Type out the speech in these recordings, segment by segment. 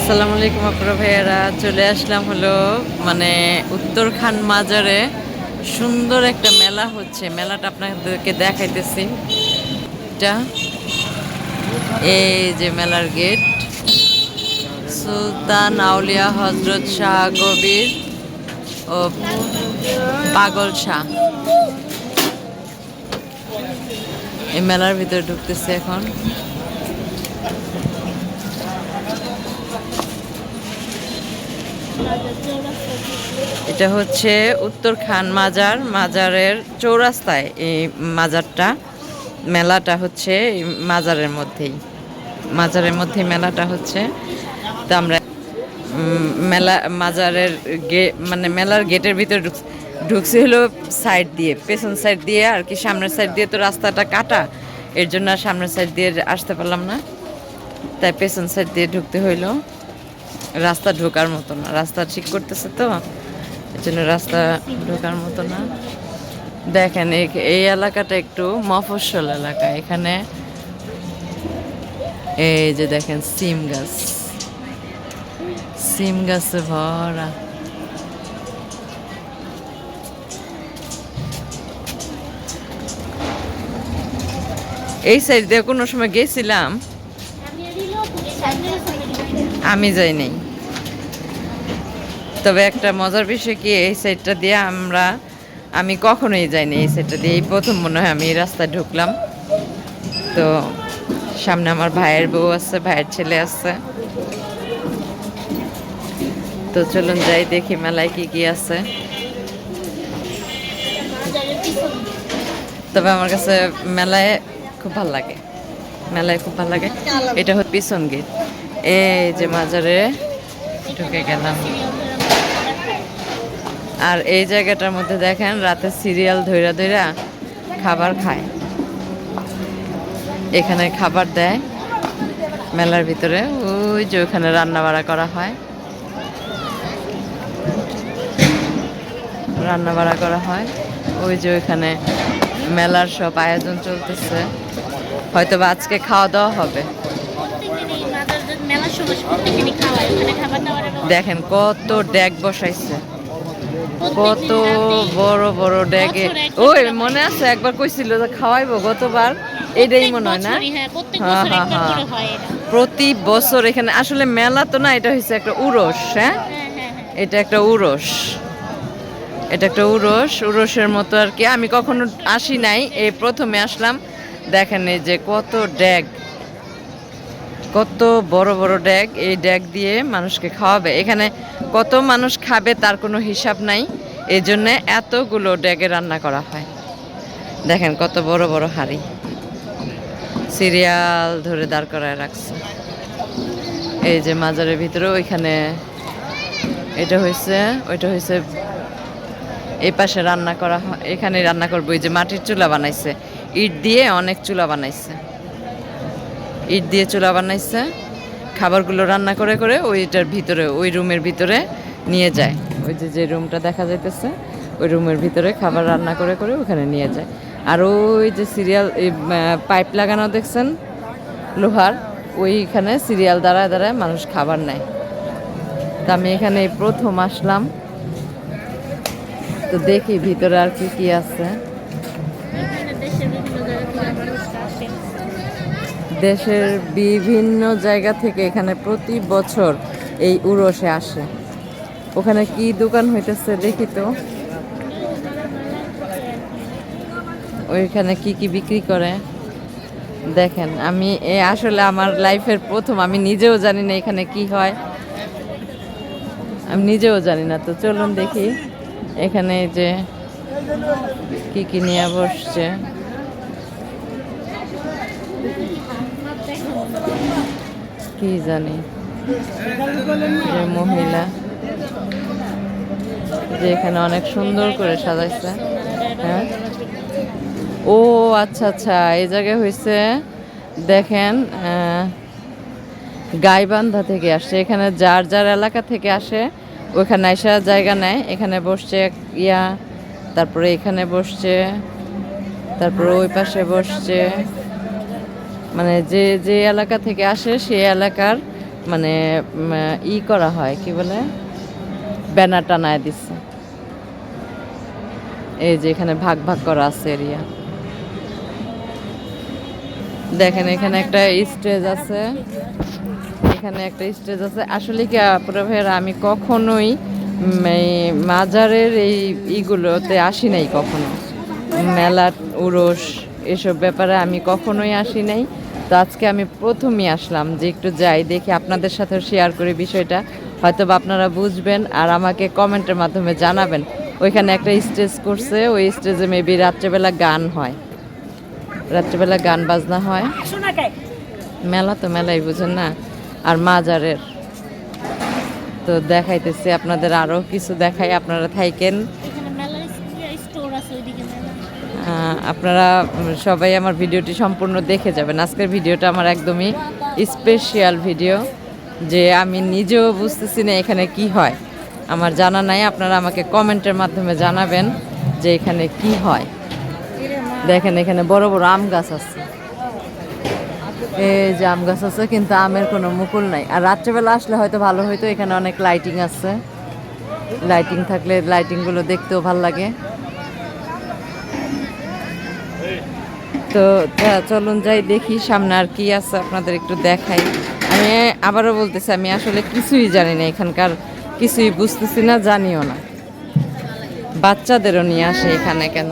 আসসালামু আলাইকুম আপুরা ভাইয়ারা, চলে আসলাম হলো উত্তরখান মাজারে। সুন্দর একটা মেলা হচ্ছে, মেলাটা আপনাদেরকে দেখাইতেছি। এটা এই যে মেলার গেট, সুলতান আউলিয়া হজরত শাহ কবির ও পাগল শাহ। এই মেলার ভিতরে ঢুকতেছে এখন। এটা হচ্ছে উত্তরখান মাজার, মাজারের চৌরাস্তায় এই মাজারটা। মেলাটা হচ্ছে মাজারের মধ্যেই মেলাটা হচ্ছে। তো আমরা মাজারের মেলার গেটের ভিতরে ঢুকছি হলো সাইড দিয়ে, পেছন সাইড দিয়ে আর কি। সামনের সাইড দিয়ে তো রাস্তাটা কাটা, এর জন্য আর সামনের সাইড দিয়ে আসতে পারলাম না, তাই পেছন সাইড দিয়ে ঢুকতে হইলো। রাস্তা ঢোকার মতো না, রাস্তা ঠিক করতেছে তো, এর জন্য রাস্তা ঢোকার মতো না। দেখেন এই এলাকাটা একটু মফস্বল এলাকা। এখানে এই যে দেখেন সিম গাছে ভরা। এই সাইড দিয়ে কোনো সময় গেছিলাম, আমি যাই নাই। তবে একটা মজার বিষয় কি, এই সাইডটা দিয়ে আমি কখনোই যাইনি। এই সাইডটা দিয়ে এই প্রথম মনে হয় আমি এই রাস্তায় ঢুকলাম। তো সামনে আমার ভাইয়ের বউ আছে, ভাইয়ের ছেলে আছে। তো চলুন যাই, দেখি মেলায় কি কি আছে। তবে আমার কাছে মেলায় খুব ভালো লাগে, এটা হচ্ছে পিছন গেট। এই যে মাজারে ঢুকে গেলাম। আর এই জায়গাটার মধ্যে দেখেন রাতে সিরিয়াল ধইরা ধইরা খাবার খায়। এখানে খাবার দেয় মেলার ভিতরে, ওই যে ওখানে রান্না বাড়া করা হয়, ওই যে ওইখানে মেলার সব আয়োজন চলতেছে। হয়তো বা আজকে খাওয়া দাওয়া হবে। দেখেন কত ড্যাগ বসাইছে, কত বড় বড় ড্যাগে। ওই মনে আছে একবার কইছিল যে খাওয়াইবো, গতবার এটাই মনে হয় না? হ্যাঁ হ্যাঁ হ্যাঁ, প্রতি বছর এখানে আসলে মেলা তো না, এটা হচ্ছে একটা উরস। হ্যাঁ, এটা একটা উরস, উরসের মতো আর কি। আমি কখনো আসি নাই, এই প্রথমে আসলাম। দেখেন এই যে কত ড্যাগ, কত বড় বড় ড্যাগ। এই ড্যাগ দিয়ে মানুষকে খাওয়াবে। এখানে কত মানুষ খাবে তার কোনো হিসাব নাই, এই জন্য এতগুলো ড্যাগে রান্না করা হয়। দেখেন কত বড় বড় হাঁড়ি, সিরিয়াল ধরে দাঁড় করায় রাখছে। এই যে মাজারের ভিতরে ওইখানে ওইটা হয়েছে এই পাশে রান্না করা হয়। এখানে রান্না করবো। এই যে মাটির চুলা বানাইছে, ইট দিয়ে অনেক চুলা বানাইছে, খাবারগুলো রান্না করে করে ওইটার ভিতরে, ওই রুমের ভিতরে নিয়ে যায়। ওই যে রুমটা দেখা যাইতেছে, ওই রুমের ভিতরে খাবার রান্না করে করে ওখানে নিয়ে যায়। আর ওই যে সিরিয়াল পাইপ লাগানো দেখছেন লোহার, ওইখানে সিরিয়াল দাঁড়ায় দাঁড়ায় মানুষ খাবার নেয়। তা আমি এখানে প্রথম আসলাম, তো দেখি ভিতরে আর কি কি আছে। দেশের বিভিন্ন জায়গা থেকে এখানে প্রতি বছর এই উরসে আসে। ওখানে কি দোকান হইতেছে দেখি তো, ওইখানে কি কি বিক্রি করে দেখেন। আমি আসলে আমার লাইফের প্রথম, আমি নিজেও জানি না এখানে কি হয়, আমি নিজেও জানি না। তো চলুন দেখি এখানে যে কি কি নিয়ে বসছে। কি জানি, যে মহিলা যে এখানে অনেক সুন্দর করে সাজাইছে। হ্যাঁ, ও আচ্ছা আচ্ছা, এই জায়গায় হয়েছে দেখেন গাইবান্ধা থেকে আসছে। এখানে যার যার এলাকা থেকে আসে ওইখানে আইসা জায়গা নেয়। এখানে বসছে তারপরে এখানে বসছে, তারপরে ওই পাশে বসছে। মানে যে যে এলাকা থেকে আসে সেই এলাকার মানে ই করা হয়, কি বলে, ব্যানার টানায় দিচ্ছে। এই যে এখানে ভাগ ভাগ করা আছে এরিয়া। দেখেন এখানে একটা স্টেজ আছে, এখানে একটা স্টেজ আছে। আসলে কি আপুরা ভাইয়েরা, আমি কখনোই এই মাজারের এই ইগুলোতে আসি নাই কখনো, মেলা উরস এসব ব্যাপারে আমি কখনোই আসি নাই। তো আজকে আমি প্রথমই আসলাম যে একটু যাই দেখি, আপনাদের সাথে শেয়ার করি বিষয়টা, হয়তো বা আপনারা বুঝবেন আর আমাকে কমেন্টের মাধ্যমে জানাবেন। ওইখানে একটা স্টেজ করছে, ওই স্টেজে মেবি রাত্রেবেলা গান হয়, রাত্রেবেলা গান বাজনা হয়। মেলা তো মেলাই, বুঝেন না। আর মাজারের তো দেখাইতেছি আপনাদের, আরও কিছু দেখাই, আপনারা থাইকেন। আপনারা সবাই আমার ভিডিওটি সম্পূর্ণ দেখে যাবেন। আজকের ভিডিওটা আমার একদমই স্পেশাল ভিডিও, যে আমি নিজেও বুঝতেছি না এখানে কি হয়, আমার জানা নাই। আপনারা আমাকে কমেন্টের মাধ্যমে জানাবেন যে এখানে কি হয়। দেখেন এখানে বড় বড় আম গাছ আছে, এই যে আম গাছ আছে, কিন্তু আমের কোনো মুকুল নাই। আর রাত্রেবেলা আসলে হয়তো ভালো হইতো, এখানে অনেক লাইটিং আছে, লাইটিং থাকলে লাইটিংগুলো দেখতেও ভালো লাগে। তো চলুন যাই দেখি সামনে আর কি আছে, আপনাদের একটু দেখাই। আমি আবারও বলতেছি, আমি আসলে কিছুই জানি না, এখানকার কিছুই বুঝতেছি না, জানিও না। বাচ্চাদেরও নিয়ে আসে এখানে, কেন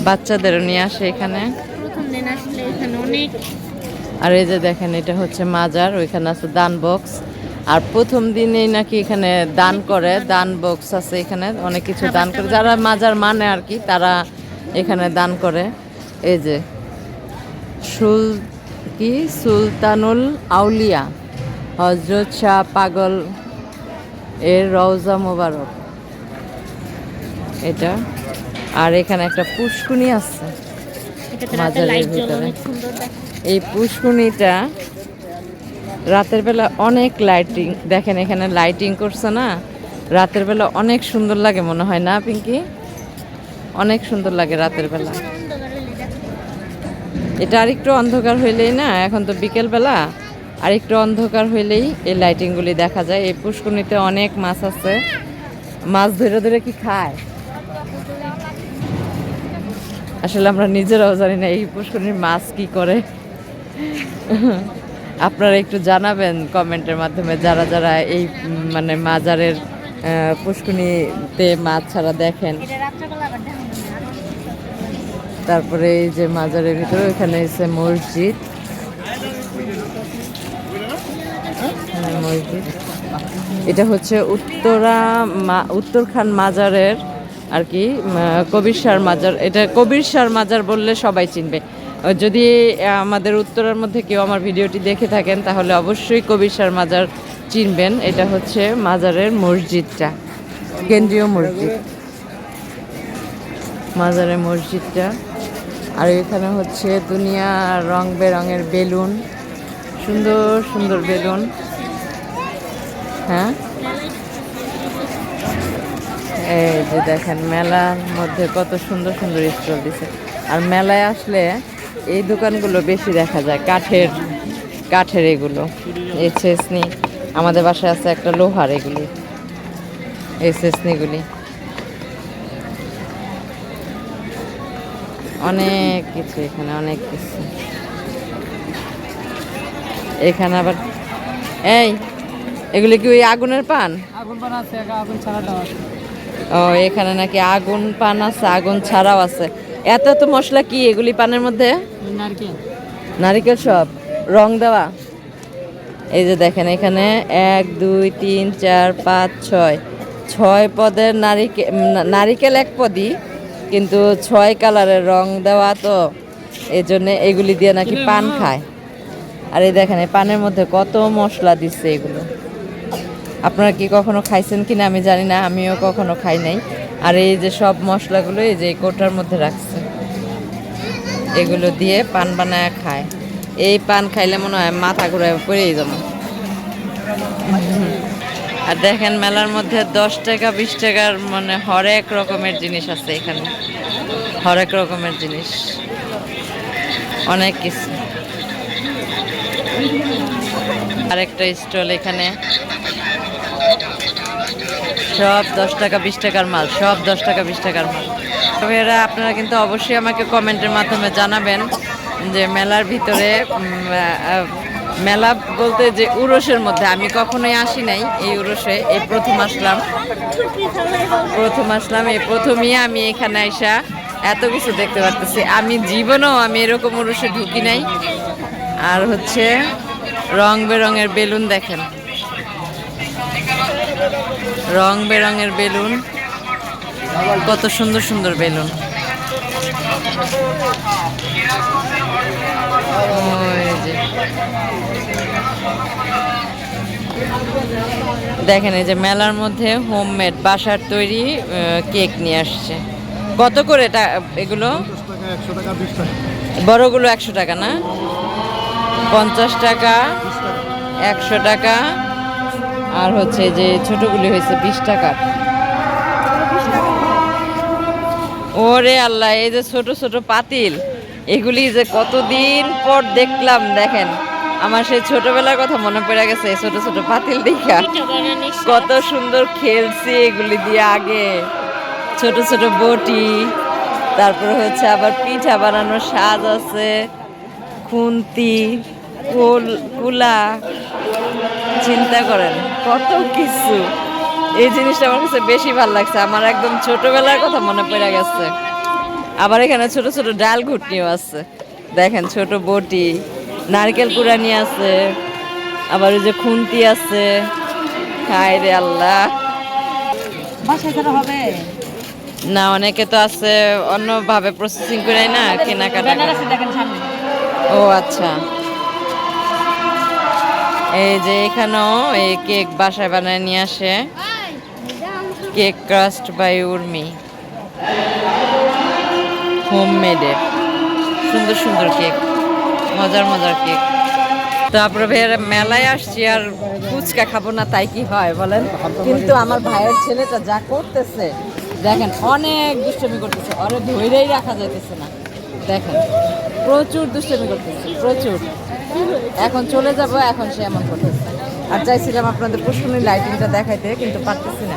বাচ্চাদেরও নিয়ে আসে এখানে। আর এই যে দেখেন, এটা হচ্ছে মাজার, ওইখানে আছে দান বক্স। আর প্রথম দিনেই নাকি এখানে দান করে, দান বক্স আছে এখানে, অনেক কিছু দান করে, যারা মাজার মানে আর কি, তারা এখানে দান করে। এই যে সুলতানুল আউলিয়া হজরত শাহ পাগল এর রওজা মোবারক এটা। আর এখানে একটা পুষ্কুনি আছে মাজারের ভিতরে। এই পুষ্কুনিটা রাতের বেলা অনেক লাইটিং, দেখেন এখানে লাইটিং করছে না, রাতের বেলা অনেক সুন্দর লাগে মনে হয় না পিঙ্কি? অনেক সুন্দর লাগে রাতের বেলা। এটা আরেকটু অন্ধকার হইলেই না, এখন তো বিকেল বেলা, আরেকটু অন্ধকার হইলেই এই লাইটিংগুলি দেখা যায়। এই পুষ্কুনিতে অনেক মাছ আছে, মাছ ধরে ধরে কি খায় আসলে আমরা নিজেরাও জানি না এই পুষ্কুনির মাছ কি করে। আপনারা একটু জানাবেন কমেন্টের মাধ্যমে, যারা যারা এই মানে মাজারের পুষ্কুনিতে মাছ ছাড়া দেখেন। তারপরে এই যে মাজারের ভিতরে ওইখানে এসে মসজিদ, মসজিদ এটা হচ্ছে উত্তরখান মাজারের আর কি, কবিরশার মাজার। এটা কবিরশার মাজার বললে সবাই চিনবে। যদি আমাদের উত্তরের মধ্যে কেউ আমার ভিডিওটি দেখে থাকেন তাহলে অবশ্যই কবিরশার মাজার চিনবেন। এটা হচ্ছে মাজারের মসজিদটা, কেন্দ্রীয় মসজিদ, মাজারের মসজিদটা। আর এখানে হচ্ছে দুনিয়া রং বেরঙের বেলুন, সুন্দর সুন্দর বেলুন। হ্যাঁ, এই যে দেখেন মেলার মধ্যে কত সুন্দর সুন্দর স্টল দিছে। আর মেলায় আসলে এই দোকানগুলো বেশি দেখা যায়, কাঠের এগুলো। এই ছেসনি, আমাদের বাসায় আছে একটা লোহার, এগুলি এই ছেসনিগুলি। অনেক কিছু এখানে, অনেক কিছু এখানে। আবার এই এগুলি কি ওই আগুনের পান? আগুন পান আছে, আগুন ছাড়াটাও আছে। ও, এখানে নাকি আগুন পান আছে, আগুন ছাড়াও আছে। এত এত মশলা কি এগুলি পানের মধ্যে? নারকেল, নারিকেল সব রং দেওয়া। এই যে দেখেন এখানে 1 2 3 4 5 6 পদের নারিকেল এক পদই, কিন্তু 6 কালারের রং দেওয়া, তো এই জন্য এগুলি দিয়ে নাকি পান খায়। আর এই দেখেন এই পানের মধ্যে কত মশলা দিচ্ছে এগুলো। আপনারা কি কখনো খাইছেন কিনা আমি জানি না, আমিও কখনো খাই নাই। আর এই যে সব মশলাগুলো এই যে কোটার মধ্যে রাখছে, এগুলো দিয়ে পান বানায় খায়। এই পান খাইলে মনে হয় মাথা ঘুরায় পড়েই যাবো। আর দেখেন মেলার মধ্যে 10 টাকা 20 টাকার মানে হরেক রকমের জিনিস আছে এখানে, হরেক রকমের জিনিস, অনেক কিছু। আরেকটা স্টল এখানে, সব 10 টাকা 20 টাকার মাল, সব 10 টাকা 20 টাকার মাল। তবে এরা আপনারা কিন্তু অবশ্যই আমাকে কমেন্টের মাধ্যমে জানাবেন যে মেলার ভিতরে মেলা বলতে যে উরসের মধ্যে আমি কখনোই আসি নাই, এই উরসে এই প্রথম আসলাম, এই প্রথমই আমি এখানে আইসা এত কিছু দেখতে পারতেছি। আমি জীবনেও আমি এরকম উরসে ঢুকি নাই। আর হচ্ছে রং বেরঙের বেলুন দেখেন, রং বেরঙের বেলুন, কত সুন্দর সুন্দর বেলুন। ওই যে দেখেন, এই যে মেলার মধ্যে হোমমেড বাসার তৈরি কেক নিয়ে আসছে। কত করে এগুলো? 100 টাকা 20 টাকা। বড়গুলো 100 টাকা না, 50 টাকা, 100 টাকা, আর হচ্ছে যে ছোটগুলি হয়েছে 20 টাকার। ওরে আল্লাহ, এই যে ছোট ছোট পাতিল, এগুলি যে কতদিন পর দেখলাম। দেখেন, আমার সেই ছোটবেলার কথা মনে পড়ে গেছে এই ছোট ছোট পাতিল দেখা। কত সুন্দর খেলছি এগুলি দিয়ে আগে, ছোট ছোট বটি, তারপরে হচ্ছে আবার পিঠা বানানোর সাজ আছে, খুন্তি, কুলা, চিন্তা করেন কত কিছু। এই জিনিসটা আমার কাছে বেশি ভালো লাগছে, আমার একদম ছোটবেলার কথা মনে পড়ে গেছে। আবার এখানে ছোট ছোট ডাল ঘুটনিও আছে, দেখেন, ছোট বটি, নারকেল কুড়ানি আছে, আবার ওই যে খুন্তি আছে। হায় রে আল্লাহ, বাসায় করা হবে। না অনেকে তো আছে অন্যভাবে প্রসেসিং করে না, কেনাকাটা ব্যানার করে। আছে দেখেন সামনে। ও আচ্ছা, এই যে এখানেও এই কেক বাসায় বানায় নিয়ে আসে, কেক ক্রাস্ট বাই উর্মি, হোমমেডের সুন্দর সুন্দর কেক, মজার মজার কেক। তারপরে ভাইয়ের মেলায় আসছি আর ফুচকা খাবো না তাই কি হয় বলেন? কিন্তু আমার ভাইয়ের ছেলেটা যা করতেছে দেখেন, অনেক দুষ্টমি করতেছে, ওরে ধৈরেই রাখা যাইতেছে না। দেখেন, প্রচুর দুষ্টমি করতেছে, প্রচুর। এখন চলে যাব, এখন সে এমন করতেছে। আর চাইছিলাম আপনাদের পুষ্করণী লাইটিংটা দেখাইতে, কিন্তু পারতেছি না।